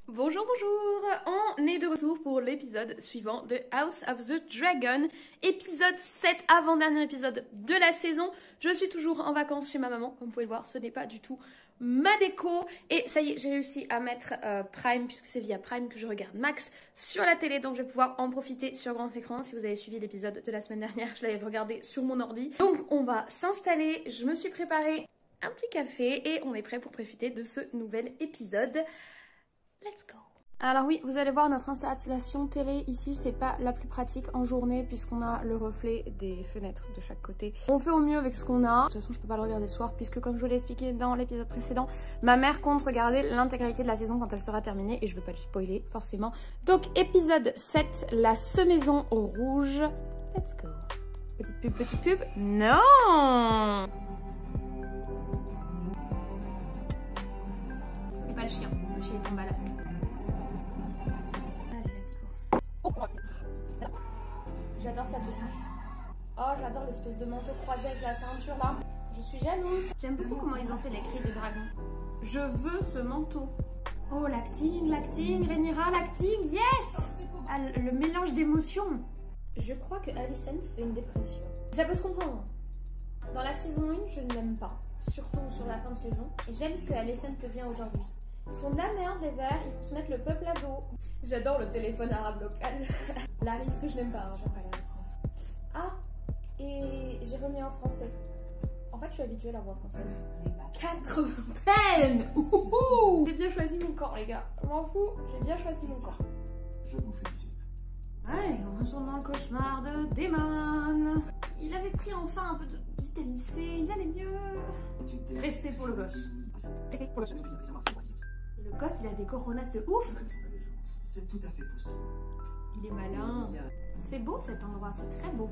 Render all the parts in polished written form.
Bonjour, bonjour! On est de retour pour l'épisode suivant de House of the Dragon, épisode 7, avant-dernier épisode de la saison. Je suis toujours en vacances chez ma maman, comme vous pouvez le voir, ce n'est pas du tout ma déco. Et ça y est, j'ai réussi à mettre Prime, puisque c'est via Prime que je regarde Max sur la télé, donc je vais pouvoir en profiter sur grand écran. Si vous avez suivi l'épisode de la semaine dernière, je l'avais regardé sur mon ordi. Donc on va s'installer, je me suis préparé un petit café et on est prêt pour profiter de ce nouvel épisode. Let's go! Alors oui, vous allez voir, notre installation télé ici, c'est pas la plus pratique en journée puisqu'on a le reflet des fenêtres de chaque côté. On fait au mieux avec ce qu'on a. De toute façon, je peux pas le regarder le soir puisque, comme je vous l'ai expliqué dans l'épisode précédent, ma mère compte regarder l'intégralité de la saison quand elle sera terminée et je veux pas lui spoiler, forcément. Donc, épisode 7, la semaison au rouge. Let's go! Petite pub, petite pub. Non! Et pas le chien. Le chien est en balade. J'adore sa tenue. Oh, j'adore l'espèce de manteau croisé avec la ceinture là. Je suis jalouse. J'aime beaucoup comment ils ont fait les cris de dragon. Je veux ce manteau. Oh, l'acting, Rhaenyra, l'acting, yes! Ah, le mélange d'émotions. Je crois que Alicent fait une dépression. Ça peut se comprendre. Dans la saison 1, je ne l'aime pas. Surtout sur la fin de saison. Et j'aime ce que Alicent devient aujourd'hui. Ils font de la merde, les verts, ils vont se mettre le peuple à dos. J'adore le téléphone arabe local. Laris que je n'aime pas, hein, j'aime pas Laris France. Ah, et j'ai remis en français. En fait, je suis habituée à la voix française. 80. J'ai bien choisi mon corps, les gars. Je m'en fous, j'ai bien choisi mon corps. Je vous félicite. Allez, on retourne dans le cauchemar de Daemon. Il avait pris enfin un peu de vitamine C, il allait mieux. Respect pour le gosse. Respect pour le gosse. Le gosse, il a des coronas de ouf. C'est tout à fait possible. Il est malin. C'est beau cet endroit, c'est très beau.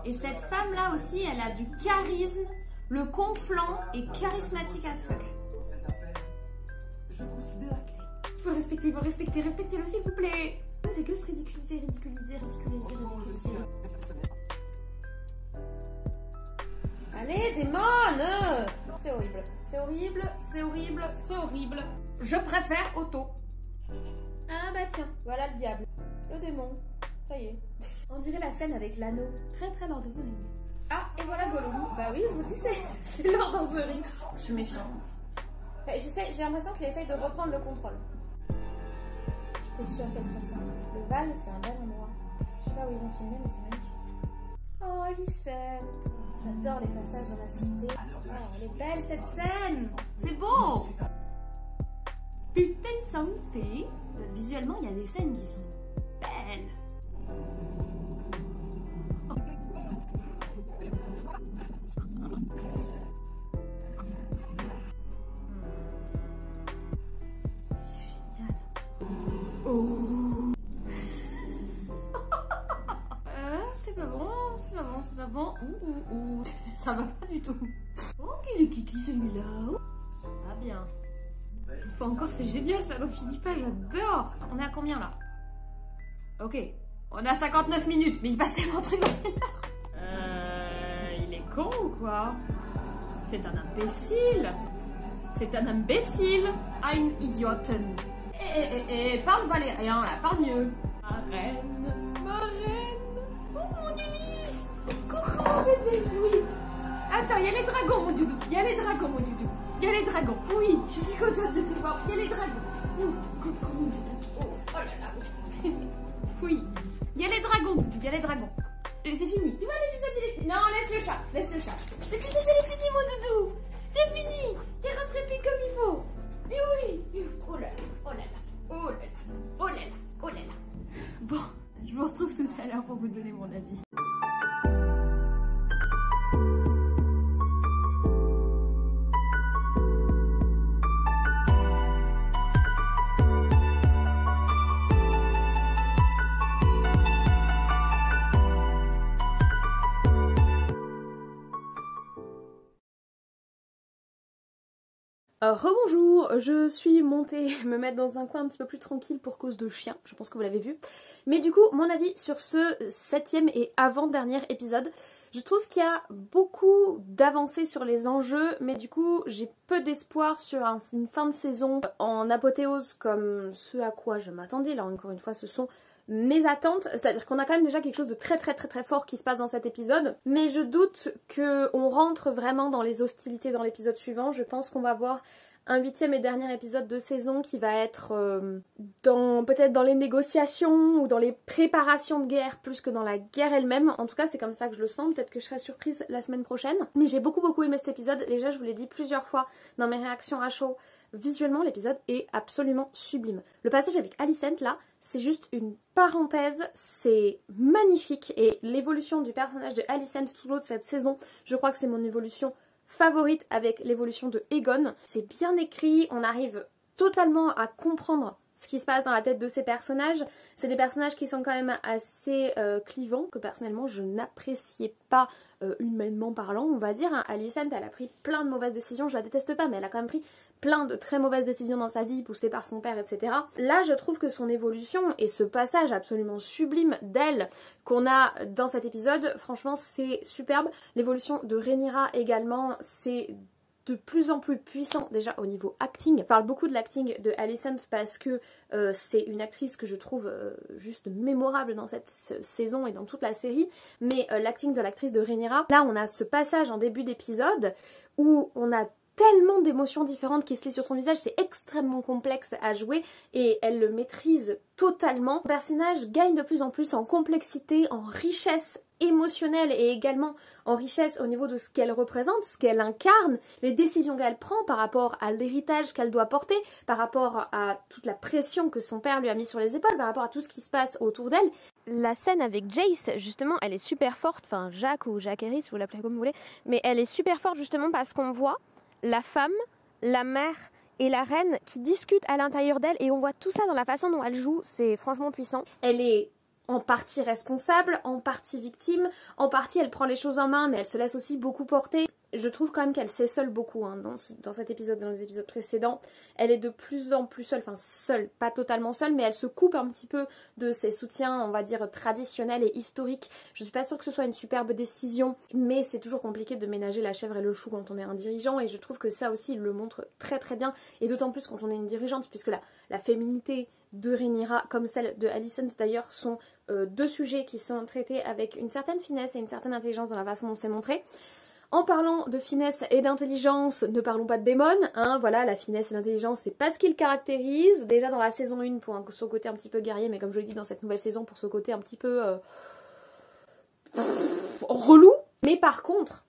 Et cette femme-là aussi, elle a du charisme. Le conflant est charismatique as fuck. Ces affaires, je considère... Faut le respecter, respectez-le s'il vous plaît. On fait que se ridiculiser. Allez, Daemon! C'est horrible. Je préfère Otto. Ah bah tiens, voilà le diable. Le démon. Ça y est. On dirait la scène avec l'anneau. Très Lord of the Rings. Ah, et voilà Gollum. Bah oui, je vous dis, c'est Lord of the Rings. Je suis méchante. Enfin, j'ai l'impression qu'il essaye de reprendre le contrôle. Je suis sûre qu'elle fera ça. Le Val, c'est un bel endroit. Je sais pas où ils ont filmé, mais c'est magnifique. Oh, Alicent. J'adore les passages dans la cité. Oh, elle est belle cette scène. C'est beau. Putain de ça me fait. Visuellement, il y a des scènes qui sont belles. Génial. Oh. C'est pas bon. Ouh. Ça va pas du tout. Oh, quel est kiki celui-là. Ça va bien. Une fois encore, c'est génial, ça n'en finit pas, j'adore. On est à combien là? Ok, on a 59 minutes, mais il se passe tellement de trucs dans une heure. Il est con ou quoi? C'est un imbécile. I'm idioten. Parle valérien là, parle mieux. Ma reine. Oh mon Ulysse. Coucou bébé, oui. Attends, il y a les dragons mon doudou. Il y a les dragons, oui, je suis contente de te voir. Il y a les dragons. Coucou. Oh là là. Oui, il y a les dragons, Doudou, il y a les dragons. Et c'est fini. Tu vois l'épisode, il est... Non, laisse le chat. L'épisode, il est fini, mon doudou. C'est fini. T'es rentré pile comme il faut. Et oui. Oh là là. Bon, je vous retrouve tout à l'heure pour vous donner mon avis. Rebonjour, je suis montée me mettre dans un coin un petit peu plus tranquille pour cause de chien, je pense que vous l'avez vu. Mais du coup, mon avis sur ce 7e et avant-dernier épisode, Je trouve qu'il y a beaucoup d'avancées sur les enjeux, mais du coup j'ai peu d'espoir sur une fin de saison en apothéose comme ce à quoi je m'attendais. Là encore une fois ce sont mes attentes, c'est-à-dire qu'on a quand même déjà quelque chose de très fort qui se passe dans cet épisode, mais je doute qu'on rentre vraiment dans les hostilités dans l'épisode suivant. Je pense qu'on va voir un 8e et dernier épisode de saison qui va être peut-être dans les négociations ou dans les préparations de guerre plus que dans la guerre elle-même. En tout cas c'est comme ça que je le sens, peut-être que je serai surprise la semaine prochaine. Mais j'ai beaucoup aimé cet épisode, déjà je vous l'ai dit plusieurs fois dans mes réactions à chaud. Visuellement l'épisode est absolument sublime. Le passage avec Alicent là, c'est juste une parenthèse, c'est magnifique et l'évolution du personnage de Alicent tout au long de cette saison, je crois que c'est mon évolution favorite avec l'évolution de Aegon. C'est bien écrit, on arrive totalement à comprendre ce qui se passe dans la tête de ces personnages. C'est des personnages qui sont quand même assez clivants, que personnellement je n'appréciais pas humainement parlant, on va dire. Alicent, elle a pris plein de mauvaises décisions, je la déteste pas, mais elle a quand même pris plein de très mauvaises décisions dans sa vie, poussée par son père, etc. Là, je trouve que son évolution et ce passage absolument sublime d'elle qu'on a dans cet épisode, franchement, c'est superbe. L'évolution de Rhaenyra également, c'est de plus en plus puissant déjà au niveau acting. Je parle beaucoup de l'acting de Alicent parce que c'est une actrice que je trouve juste mémorable dans cette saison et dans toute la série, mais l'acting de l'actrice de Rhaenyra, là on a ce passage en début d'épisode où on a tellement d'émotions différentes qui se lisent sur son visage, c'est extrêmement complexe à jouer et elle le maîtrise totalement. Le personnage gagne de plus en plus en complexité, en richesse émotionnelle et également en richesse au niveau de ce qu'elle représente, ce qu'elle incarne, les décisions qu'elle prend par rapport à l'héritage qu'elle doit porter, par rapport à toute la pression que son père lui a mis sur les épaules, par rapport à tout ce qui se passe autour d'elle. La scène avec Jace, justement, elle est super forte, enfin Jacques ou Jacques Harris, vous l'appelez comme vous voulez, mais elle est super forte justement parce qu'on voit la femme, la mère et la reine qui discutent à l'intérieur d'elle et on voit tout ça dans la façon dont elle joue, c'est franchement puissant. Elle est en partie responsable, en partie victime, en partie elle prend les choses en main mais elle se laisse aussi beaucoup porter. Je trouve quand même qu'elle s'essole beaucoup dans cet épisode, dans les épisodes précédents. Elle est de plus en plus seule, enfin seule, pas totalement seule, mais elle se coupe un petit peu de ses soutiens, on va dire, traditionnels et historiques. Je suis pas sûre que ce soit une superbe décision, mais c'est toujours compliqué de ménager la chèvre et le chou quand on est un dirigeant, et je trouve que ça aussi, il le montre très bien, et d'autant plus quand on est une dirigeante, puisque la féminité de Rhaenyra, comme celle de Alicent d'ailleurs, sont deux sujets qui sont traités avec une certaine finesse et une certaine intelligence dans la façon dont c'est montré. En parlant de finesse et d'intelligence, ne parlons pas de Daemon, hein, voilà, la finesse et l'intelligence, c'est pas ce qu'il caractérise. Déjà dans la saison 1 pour son côté un petit peu guerrier, mais comme je l'ai dit dans cette nouvelle saison, pour ce côté un petit peu relou. Mais par contre,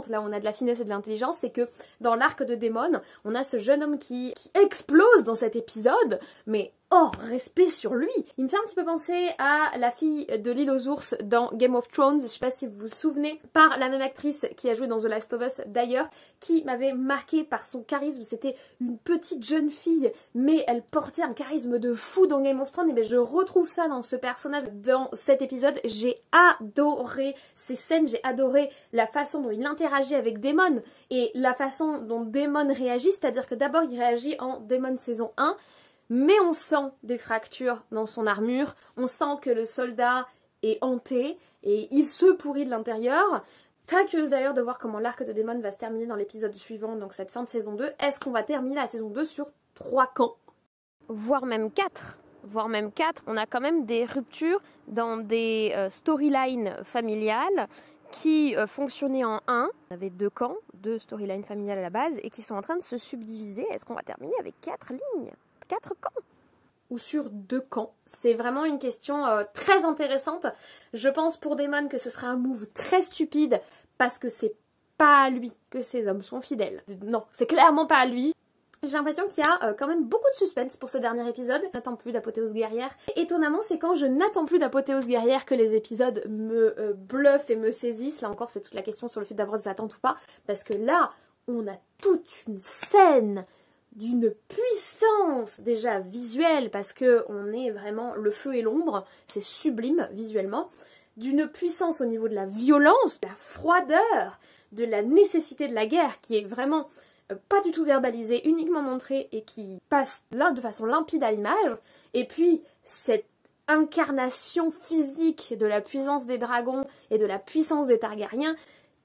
là où on a de la finesse et de l'intelligence, c'est que dans l'arc de Daemon, on a ce jeune homme qui explose dans cet épisode, mais oh, respect sur lui. Il me fait un petit peu penser à la fille de l'île aux ours dans Game of Thrones, je sais pas si vous vous souvenez, par la même actrice qui a joué dans The Last of Us d'ailleurs, qui m'avait marqué par son charisme. C'était une petite jeune fille, mais elle portait un charisme de fou dans Game of Thrones, et bien je retrouve ça dans ce personnage, dans cet épisode. J'ai adoré ces scènes, j'ai adoré la façon dont il interagit avec Daemon, et la façon dont Daemon réagit, c'est-à-dire que d'abord il réagit en Daemon saison 1, mais on sent des fractures dans son armure, on sent que le soldat est hanté et il se pourrit de l'intérieur. Très curieuse d'ailleurs de voir comment l'arc de Daemon va se terminer dans l'épisode suivant, donc cette fin de saison 2. Est-ce qu'on va terminer la saison 2 sur 3 camps? Voire même 4. On a quand même des ruptures dans des storylines familiales qui fonctionnaient en 1. On avait 2 camps, 2 storylines familiales à la base, et qui sont en train de se subdiviser. Est-ce qu'on va terminer avec 4 lignes? 4 camps ou sur 2 camps? C'est vraiment une question très intéressante. Je pense pour Daemon que ce sera un move très stupide parce que c'est pas à lui que ces hommes sont fidèles. Non, c'est clairement pas à lui. J'ai l'impression qu'il y a quand même beaucoup de suspense pour ce dernier épisode. Je n'attends plus d'apothéose guerrière. Et étonnamment, c'est quand je n'attends plus d'apothéose guerrière que les épisodes me bluffent et me saisissent. Là encore, c'est toute la question sur le fait d'avoir des attentes ou pas. Parce que là, on a toute une scène d'une puissance déjà visuelle, parce que on est vraiment le feu et l'ombre, c'est sublime visuellement, d'une puissance au niveau de la violence, de la froideur, de la nécessité de la guerre, qui est vraiment pas du tout verbalisée, uniquement montrée et qui passe là de façon limpide à l'image, et puis cette incarnation physique de la puissance des dragons et de la puissance des Targaryens.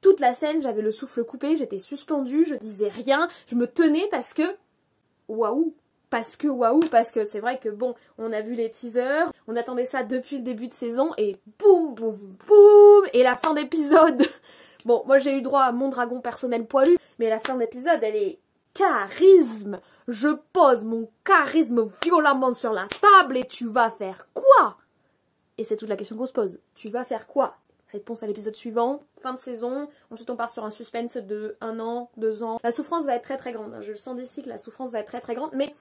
Toute la scène, j'avais le souffle coupé, j'étais suspendue, je disais rien, je me tenais parce que... Waouh! Parce que c'est vrai que bon, on a vu les teasers, on attendait ça depuis le début de saison et boum, boum, boum, et la fin d'épisode. Bon, moi j'ai eu droit à mon dragon personnel poilu, mais la fin d'épisode, elle est charisme. Je pose mon charisme violemment sur la table et tu vas faire quoi? Et c'est toute la question qu'on se pose. Tu vas faire quoi? Réponse à l'épisode suivant, fin de saison, ensuite on part sur un suspense de 1 an, 2 ans. La souffrance va être très très grande, je le sens d'ici que la souffrance va être très très grande, mais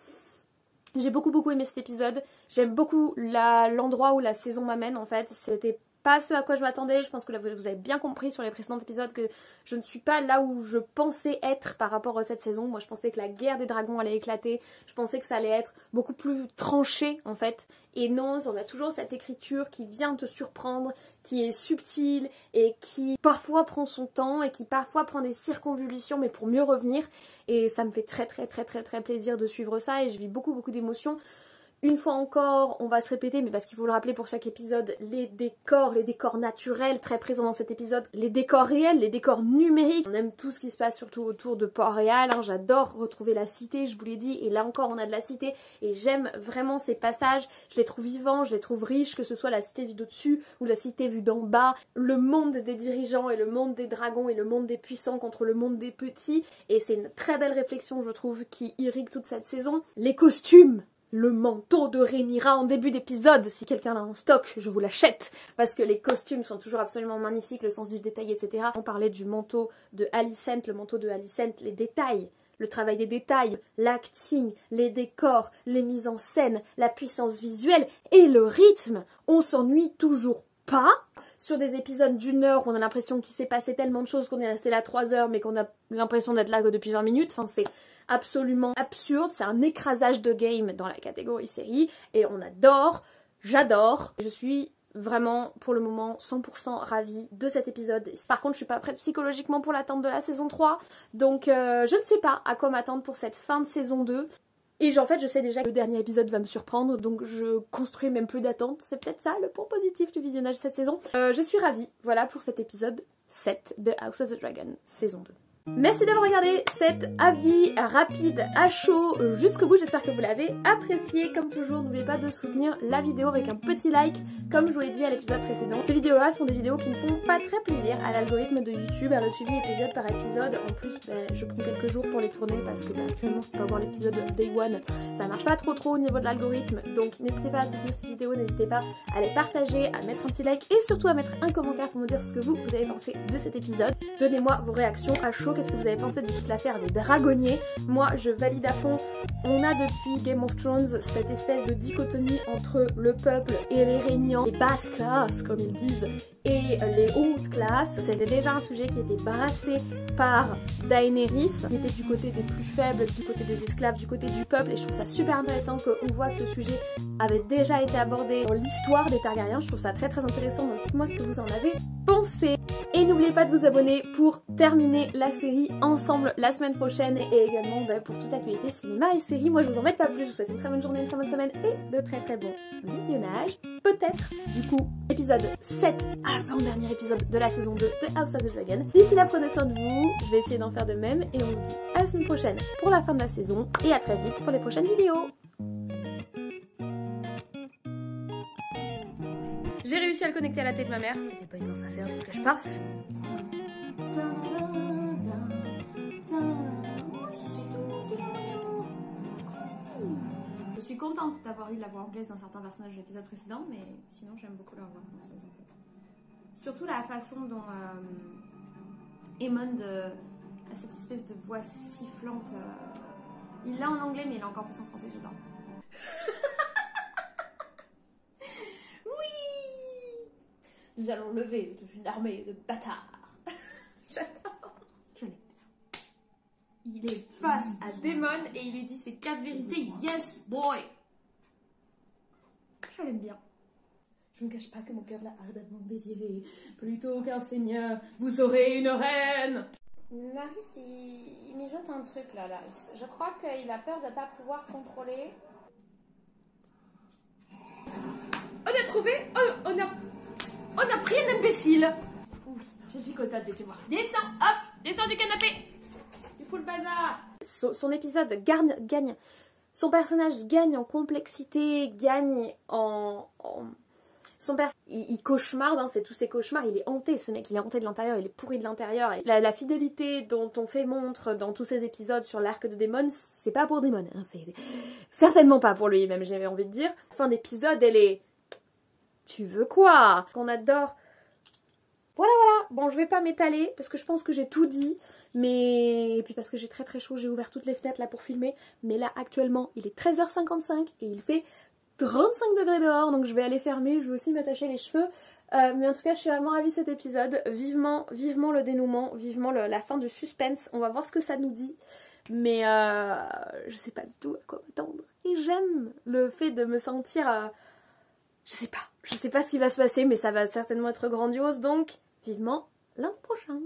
j'ai beaucoup aimé cet épisode. J'aime beaucoup l'endroit où la saison m'amène en fait, c'était pas ce à quoi je m'attendais, je pense que là vous avez bien compris sur les précédents épisodes que je ne suis pas là où je pensais être par rapport à cette saison. Moi je pensais que la guerre des dragons allait éclater, je pensais que ça allait être beaucoup plus tranché en fait. Et non, on a toujours cette écriture qui vient te surprendre, qui est subtile et qui parfois prend son temps et qui parfois prend des circonvolutions mais pour mieux revenir. Et ça me fait très plaisir de suivre ça et je vis beaucoup d'émotions. Une fois encore, on va se répéter, mais parce qu'il faut le rappeler pour chaque épisode, les décors naturels très présents dans cet épisode, les décors réels, les décors numériques. On aime tout ce qui se passe surtout autour de Port-Réal, hein. J'adore retrouver la cité, je vous l'ai dit, et là encore on a de la cité, et j'aime vraiment ces passages, je les trouve vivants, je les trouve riches, que ce soit la cité vue d'au-dessus ou la cité vue d'en bas, le monde des dirigeants et le monde des dragons et le monde des puissants contre le monde des petits, et c'est une très belle réflexion je trouve qui irrigue toute cette saison. Les costumes! Le manteau de Rhaenyra en début d'épisode, si quelqu'un l'a en stock, je vous l'achète, parce que les costumes sont toujours absolument magnifiques, le sens du détail, etc. On parlait du manteau de Alicent, le manteau de Alicent, les détails, le travail des détails, l'acting, les décors, les mises en scène, la puissance visuelle et le rythme. On s'ennuie toujours pas. Sur des épisodes d'1 heure où on a l'impression qu'il s'est passé tellement de choses qu'on est resté là 3 heures mais qu'on a l'impression d'être là que depuis 20 minutes, enfin c'est absolument absurde, c'est un écrasage de game dans la catégorie série et on adore, j'adore, je suis vraiment pour le moment 100% ravie de cet épisode. Par contre je suis pas prête psychologiquement pour l'attente de la saison 3 donc je ne sais pas à quoi m'attendre pour cette fin de saison 2 et en fait je sais déjà que le dernier épisode va me surprendre donc je construis même plus d'attente, c'est peut-être ça le point positif du visionnage de cette saison. Je suis ravie, voilà pour cet épisode 7 de House of the Dragon saison 2. Merci d'avoir regardé cet avis rapide à chaud jusqu'au bout, j'espère que vous l'avez apprécié. Comme toujours, n'oubliez pas de soutenir la vidéo avec un petit like, comme je vous l'ai dit à l'épisode précédent. Ces vidéos-là sont des vidéos qui ne font pas très plaisir à l'algorithme de YouTube, à le suivi épisode par épisode. En plus, je prends quelques jours pour les tourner parce que actuellement, je peux pas voir l'épisode Day One. Ça marche pas trop au niveau de l'algorithme, donc n'hésitez pas à soutenir ces vidéos, n'hésitez pas à les partager, à mettre un petit like et surtout à mettre un commentaire pour me dire ce que vous avez pensé de cet épisode. Donnez-moi vos réactions à chaud. Qu'est-ce que vous avez pensé de toute l'affaire des dragonniers? Moi je valide à fond. On a depuis Game of Thrones cette espèce de dichotomie entre le peuple et les régnants, les basses classes comme ils disent, et les hautes classes. C'était déjà un sujet qui était brassé par Daenerys, qui était du côté des plus faibles, du côté des esclaves, du côté du peuple, et je trouve ça super intéressant qu'on voit que ce sujet avait déjà été abordé dans l'histoire des Targaryens. Je trouve ça très intéressant, donc dites-moi ce que vous en avez pensé. Et n'oubliez pas de vous abonner pour terminer la série ensemble la semaine prochaine et également pour toute actualité cinéma et série. Moi je vous embête pas plus, je vous souhaite une très bonne journée, une très bonne semaine et de très bons visionnages. Peut-être du coup épisode 7, avant-dernier épisode de la saison 2 de House of the Dragon. D'ici là prenez soin de vous, je vais essayer d'en faire de même et on se dit à la semaine prochaine pour la fin de la saison et à très vite pour les prochaines vidéos. J'ai réussi à le connecter à la télé de ma mère, c'était pas une mince affaire, je vous le cache pas. Je suis contente d'avoir eu la voix anglaise d'un certain personnage de l'épisode précédent, mais sinon j'aime beaucoup leur voix. Surtout la façon dont Aemond a cette espèce de voix sifflante. Il l'a en anglais, mais il l'a encore plus en français, j'adore. Nous allons lever une armée de bâtards. J'adore. Il est face à Daemon et il lui dit ses 4 vérités. Yes, boy. Je l'aime bien. Je ne cache pas que mon cœur l'a ardemment désiré. Plutôt qu'un seigneur, vous aurez une reine. Laris, il mijote un truc là, Laris. Je crois qu'il a peur de ne pas pouvoir contrôler. Oh non! retrouvé. Oh, on a pris un imbécile. Oui, j'ai chicoté, tu vois. Descends, hop, descends du canapé. Il faut le bazar. Son épisode gagne. Son personnage gagne en complexité, gagne il cauchemarde, hein, c'est tous ses cauchemars, il est hanté, ce mec, il est hanté de l'intérieur, il est pourri de l'intérieur. La fidélité dont on fait montre dans tous ces épisodes sur l'arc de Daemon, c'est pas pour Daemon, hein, c'est certainement pas pour lui, même j'avais envie de dire. La fin d'épisode, elle est... Tu veux quoi? Qu'on adore. Voilà. Bon, je vais pas m'étaler, parce que je pense que j'ai tout dit, mais... Et puis parce que j'ai très chaud, j'ai ouvert toutes les fenêtres là pour filmer, mais là, actuellement, il est 13h55 et il fait 35 degrés dehors, donc je vais aller fermer, je vais aussi m'attacher les cheveux. Mais en tout cas, je suis vraiment ravie de cet épisode. Vivement le dénouement, vivement la fin du suspense. On va voir ce que ça nous dit. Mais je sais pas du tout à quoi m'attendre. Et j'aime le fait de me sentir... je sais pas ce qui va se passer, mais ça va certainement être grandiose. Donc, vivement lundi prochain.